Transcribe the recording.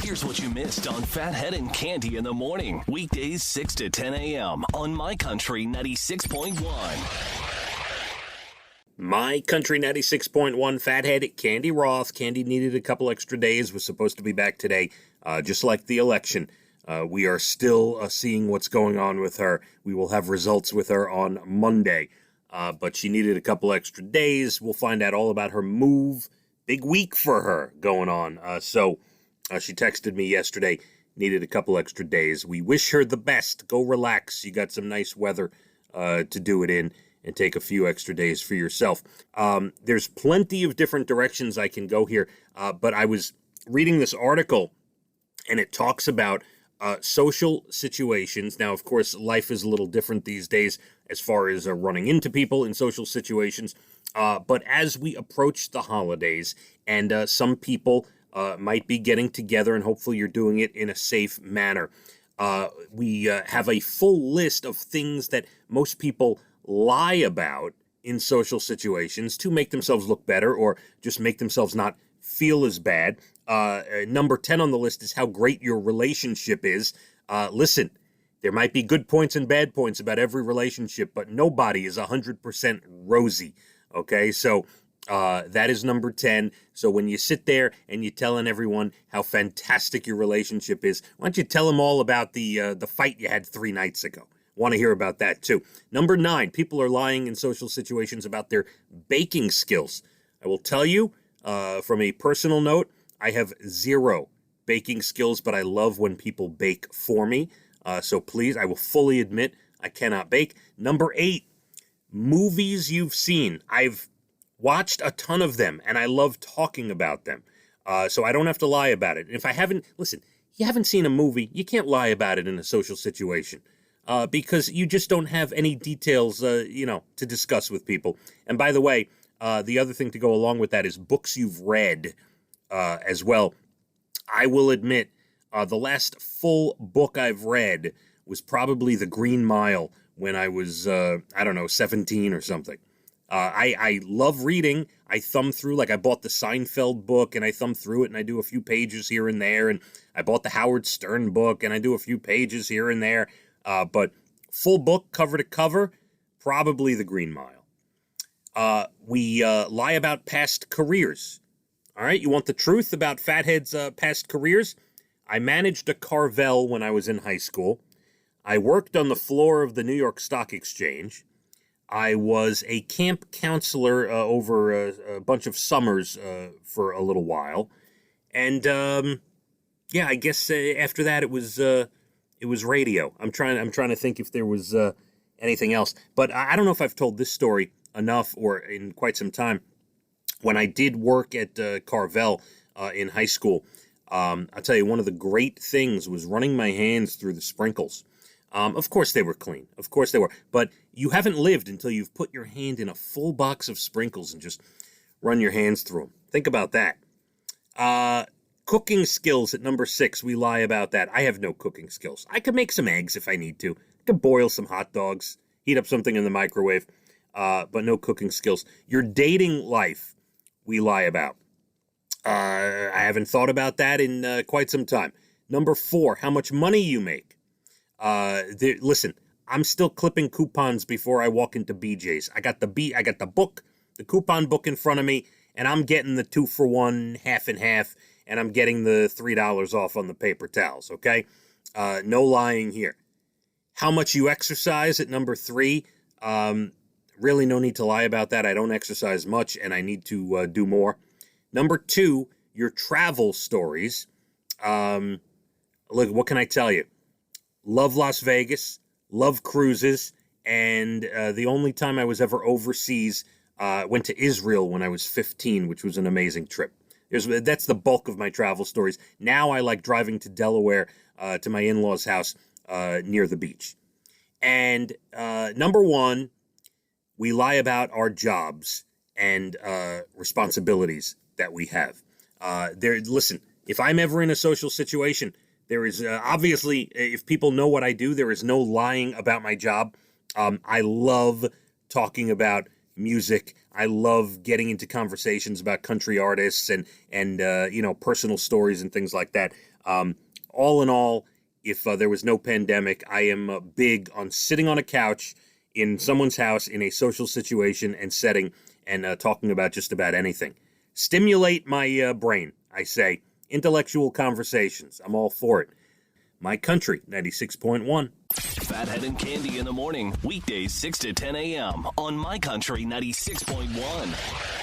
Here's what you missed on Phathead and Cande in the morning. Weekdays 6 to 10 a.m. on My Country 96.1. My Country 96.1 Phathead, Cande Roth. Cande needed a couple extra days, was supposed to be back today, just like the election. We are still seeing what's going on with her. We will have results with her on Monday, but she needed a couple extra days. We'll find out all about her move. Big week for her going on. So she texted me yesterday, needed a couple extra days. We wish her the best. Go relax. You got some nice weather to do it in, and take a few extra days for yourself. There's plenty of different directions I can go here, but I was reading this article, and it talks about social situations. Now, of course, life is a little different these days as far as running into people in social situations, but as we approach the holidays, and some people might be getting together, and hopefully you're doing it in a safe manner, we have a full list of things that most people lie about in social situations to make themselves look better or just make themselves not feel as bad. Number 10 on the list is how great your relationship is. Listen, there might be good points and bad points about every relationship, but nobody is 100% rosy, okay? So that is number 10. So when you sit there and you're telling everyone how fantastic your relationship is, why don't you tell them all about the fight you had 3 nights ago? Want to hear about that too. Number 9, people are lying in social situations about their baking skills. I will tell you, from a personal note, I have 0 baking skills, but I love when people bake for me. So please, I will fully admit I cannot bake. Number 8, movies you've seen. I've watched a ton of them, and I love talking about them. So I don't have to lie about it. If I haven't, listen, you haven't seen a movie, you can't lie about it in a social situation. Because you just don't have any details, to discuss with people. And by the way, the other thing to go along with that is books you've read as well. I will admit, the last full book I've read was probably The Green Mile when I was, 17 or something. I love reading. I thumb through, I bought the Seinfeld book, and I thumb through it, and I do a few pages here and there. And I bought the Howard Stern book, and I do a few pages here and there. But full book, cover to cover, probably The Green Mile. We lie about past careers. All right, you want the truth about Phathead's past careers? I managed a Carvel when I was in high school. I worked on the floor of the New York Stock Exchange. I was a camp counselor over a bunch of summers for a little while. And, I guess after that it was radio. I'm trying to think if there was anything else. But I don't know if I've told this story enough or in quite some time. When I did work at Carvel in high school, I'll tell you, one of the great things was running my hands through the sprinkles. Of course they were clean. Of course they were. But you haven't lived until you've put your hand in a full box of sprinkles and just run your hands through them. Think about that. Cooking skills at number 6, we lie about that. I have no cooking skills. I could make some eggs if I need to. I could boil some hot dogs, heat up something in the microwave, but no cooking skills. Your dating life, we lie about. I haven't thought about that in quite some time. Number 4, how much money you make. Listen, I'm still clipping coupons before I walk into BJ's. I got the book, the coupon book in front of me, and I'm getting the 2-for-1, half and half, and I'm getting the $3 off on the paper towels, okay? No lying here. How much you exercise at number 3, really no need to lie about that. I don't exercise much, and I need to do more. Number 2, your travel stories. Look, what can I tell you? Love Las Vegas, love cruises, and the only time I was ever overseas, went to Israel when I was 15, which was an amazing trip. That's the bulk of my travel stories. Now I like driving to Delaware to my in-laws' house near the beach. And number 1, we lie about our jobs and responsibilities that we have. Listen, if I'm ever in a social situation, there is obviously, if people know what I do, there is no lying about my job. I love talking about music. I love getting into conversations about country artists and personal stories and things like that. All in all, if there was no pandemic, I am big on sitting on a couch in someone's house in a social situation and setting and talking about just about anything. Stimulate my brain, I say. Intellectual conversations. I'm all for it. My Country 96.1. Phathead and Cande in the morning, weekdays 6 to 10 a.m. on My Country 96.1.